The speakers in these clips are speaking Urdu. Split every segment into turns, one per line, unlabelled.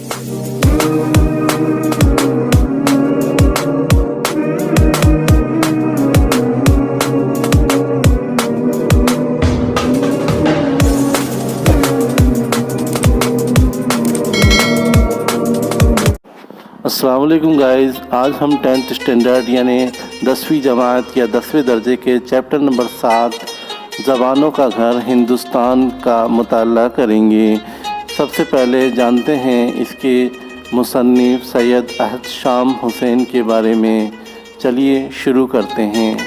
السلام علیکم گائز، آج ہم 10th اسٹینڈرڈ یعنی 10ویں جماعت یا 10ویں درجے کے چیپٹر نمبر 7 زبانوں کا گھر ہندوستان کا مطالعہ کریں گے۔ سب سے پہلے جانتے ہیں اس کے مصنف سید احد-شام حسین کے بارے میں۔ چلیے شروع کرتے ہیں۔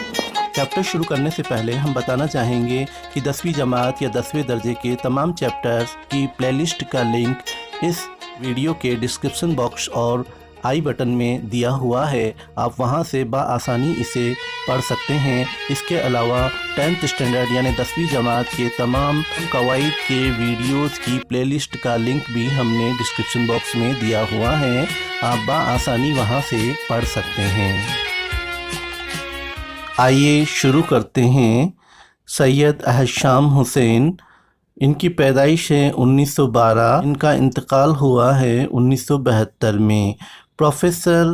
چیپٹر شروع کرنے سے پہلے ہم بتانا چاہیں گے کہ 10ویں جماعت یا 10ویں درجے کے تمام چیپٹرز کی پلے لسٹ کا لنک اس ویڈیو کے ڈسکرپشن باکس اور آئی بٹن میں دیا ہوا ہے، آپ وہاں سے بآسانی اسے پڑھ سکتے ہیں۔ اس کے علاوہ 10th اسٹینڈرڈ یعنی 10ویں جماعت کے تمام قواعد کے ویڈیوز کی پلے لسٹ کا لنک بھی ہم نے ڈسکرپشن باکس میں دیا ہوا ہے، آپ بآسانی وہاں سے پڑھ سکتے ہیں۔ آئیے شروع کرتے ہیں۔ سید احد-شام حسین، ان کی پیدائش ہے 1912، ان کا انتقال ہوا ہے 1972 میں۔ پروفیسر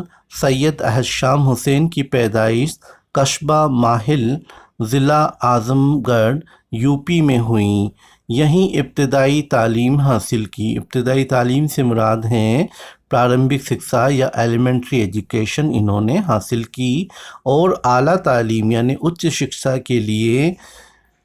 سید احد-شام حسین کی پیدائش قصبہ ماہل، ضلع اعظم گڑھ، یو پی میں ہوئی۔ یہیں ابتدائی تعلیم حاصل کی۔ ابتدائی تعلیم سے مراد ہیں پرارمبک شکشا یا ایلیمنٹری ایجوکیشن انہوں نے حاصل کی، اور اعلیٰ تعلیم یعنی اچ شکشا کے لیے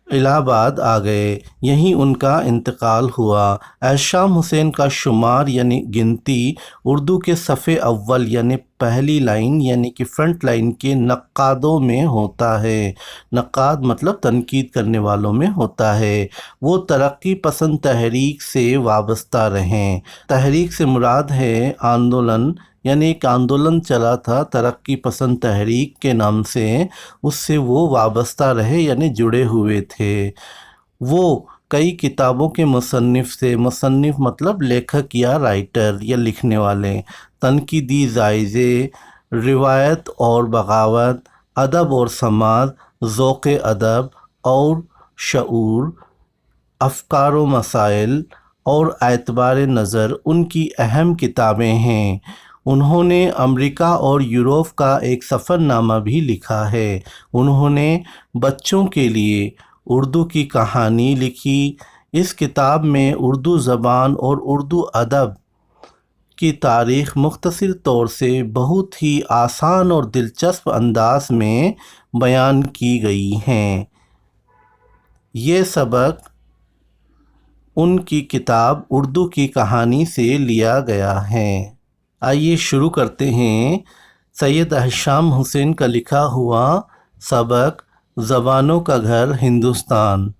الہ آباد آ گئے، یہیں ان کا انتقال ہوا۔ احد-شام حسین کا شمار یعنی گنتی اردو کے صف اول یعنی پہلی لائن یعنی کہ فرنٹ لائن کے نقادوں میں ہوتا ہے۔ نقاد مطلب تنقید کرنے والوں میں ہوتا ہے۔ وہ ترقی پسند تحریک سے وابستہ رہیں۔ تحریک سے مراد ہے آندولن، یعنی ایک آندولن چلا تھا ترقی پسند تحریک کے نام سے، اس سے وہ وابستہ رہے یعنی جڑے ہوئے تھے۔ وہ کئی کتابوں کے مصنف تھے۔ مصنف مطلب لیکھک یا رائٹر یا لکھنے والے۔ تنقیدی جائزے، روایت اور بغاوت، ادب اور سماج، ذوق ادب اور شعور، افکار و مسائل اور اعتبار نظر ان کی اہم کتابیں ہیں۔ انہوں نے امریکہ اور یورپ کا ایک سفر نامہ بھی لکھا ہے۔ انہوں نے بچوں کے لیے اردو کی کہانی لکھی۔ اس کتاب میں اردو زبان اور اردو ادب کی تاریخ مختصر طور سے بہت ہی آسان اور دلچسپ انداز میں بیان کی گئی ہیں۔ یہ سبق ان کی کتاب اردو کی کہانی سے لیا گیا ہے۔ آئیے شروع کرتے ہیں۔ سید احد-شام حسین کا لکھا ہوا سبق زبانوں کا گھر ہندوستان۔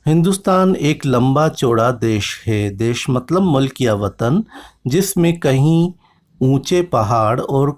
ہندوستان ایک لمبا چوڑا دیش ہے۔ دیش مطلب ملک یا وطن، جس میں کہیں اونچے پہاڑ اور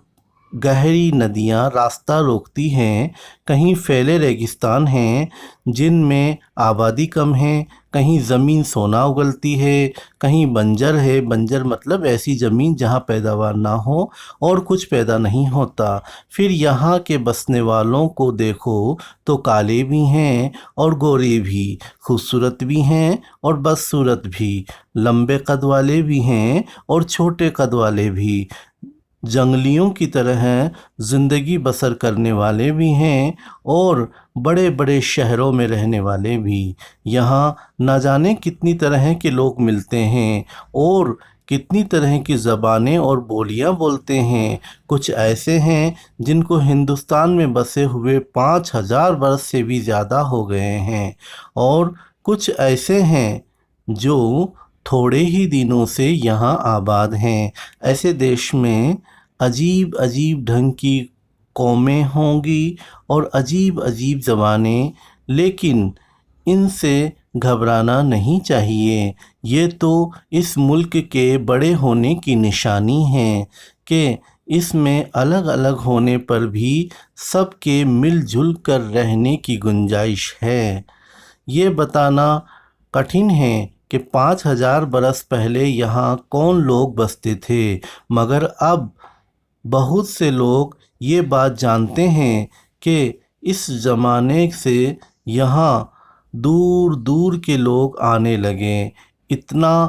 گہری ندیاں راستہ روکتی ہیں، کہیں پھیلے ریگستان ہیں جن میں آبادی کم ہے، کہیں زمین سونا اگلتی ہے، کہیں بنجر ہے۔ بنجر مطلب ایسی زمین جہاں پیداوار نہ ہو اور کچھ پیدا نہیں ہوتا۔ پھر یہاں کے بسنے والوں کو دیکھو تو کالے بھی ہیں اور گورے بھی، خوبصورت بھی ہیں اور بدصورت بھی، لمبے قد والے بھی ہیں اور چھوٹے قد والے بھی، جنگلیوں کی طرح زندگی بسر کرنے والے بھی ہیں اور بڑے بڑے شہروں میں رہنے والے بھی۔ یہاں نہ جانے کتنی طرح کے لوگ ملتے ہیں اور کتنی طرح کی زبانیں اور بولیاں بولتے ہیں۔ کچھ ایسے ہیں جن کو ہندوستان میں بسے ہوئے 5000 برس سے بھی زیادہ ہو گئے ہیں، اور کچھ ایسے ہیں جو تھوڑے ہی دنوں سے یہاں آباد ہیں۔ ایسے دیش میں عجیب عجیب ڈھنگ کی قومیں ہوں گی اور عجیب عجیب زبانیں، لیکن ان سے گھبرانا نہیں چاہیے۔ یہ تو اس ملک کے بڑے ہونے کی نشانی ہے کہ اس میں الگ الگ ہونے پر بھی سب کے مل جل کر رہنے کی گنجائش ہے۔ یہ بتانا کٹھن ہے کہ 5000 برس پہلے یہاں کون لوگ بستے تھے، مگر اب بہت سے لوگ یہ بات جانتے ہیں کہ اس زمانے سے یہاں دور دور کے لوگ آنے لگے۔ اتنا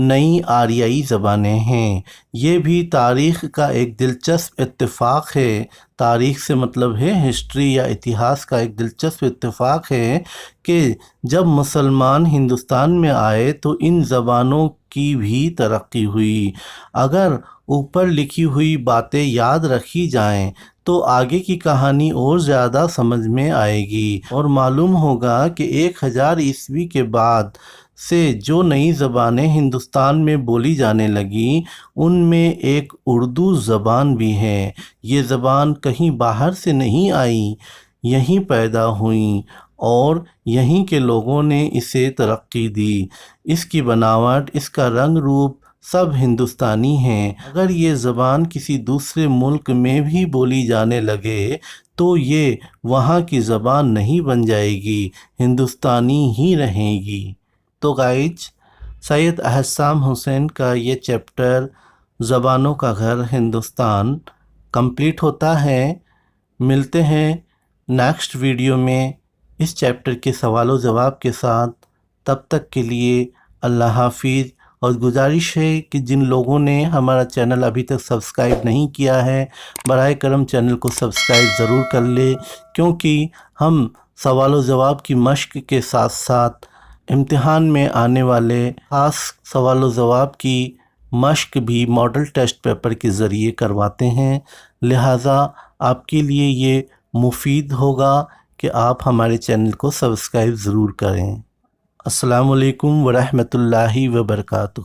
نئی آریائی زبانیں ہیں۔ یہ بھی تاریخ کا ایک دلچسپ اتفاق ہے، تاریخ سے مطلب ہے ہسٹری یا اتہاس کا ایک دلچسپ اتفاق ہے کہ جب مسلمان ہندوستان میں آئے تو ان زبانوں کی بھی ترقی ہوئی۔ اگر اوپر لکھی ہوئی باتیں یاد رکھی جائیں تو آگے کی کہانی اور زیادہ سمجھ میں آئے گی اور معلوم ہوگا کہ 1000 عیسوی کے بعد سے جو نئی زبانیں ہندوستان میں بولی جانے لگیں ان میں ایک اردو زبان بھی ہے۔ یہ زبان کہیں باہر سے نہیں آئی، یہیں پیدا ہوئیں اور یہیں کے لوگوں نے اسے ترقی دی۔ اس کی بناوٹ، اس کا رنگ روپ سب ہندوستانی ہیں۔ اگر یہ زبان کسی دوسرے ملک میں بھی بولی جانے لگے تو یہ وہاں کی زبان نہیں بن جائے گی، ہندوستانی ہی رہے گی۔ تو گائز، سید احسام حسین کا یہ چیپٹر زبانوں کا گھر ہندوستان کمپلیٹ ہوتا ہے۔ ملتے ہیں نیکسٹ ویڈیو میں اس چیپٹر کے سوال و جواب کے ساتھ۔ تب تک کے لیے اللہ حافظ، اور گزارش ہے کہ جن لوگوں نے ہمارا چینل ابھی تک سبسکرائب نہیں کیا ہے براہ کرم چینل کو سبسکرائب ضرور کر لے، کیونکہ ہم سوال و جواب کی مشق کے ساتھ ساتھ امتحان میں آنے والے خاص سوال و جواب کی مشق بھی ماڈل ٹیسٹ پیپر کے ذریعے کرواتے ہیں، لہٰذا آپ کے لیے یہ مفید ہوگا کہ آپ ہمارے چینل کو سبسکرائب ضرور کریں۔ السلام علیکم ورحمۃ اللہ وبرکاتہ۔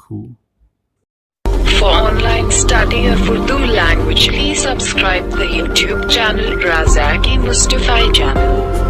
For online study of Urdu language, please subscribe the YouTube channel Razaki Mustafai channel.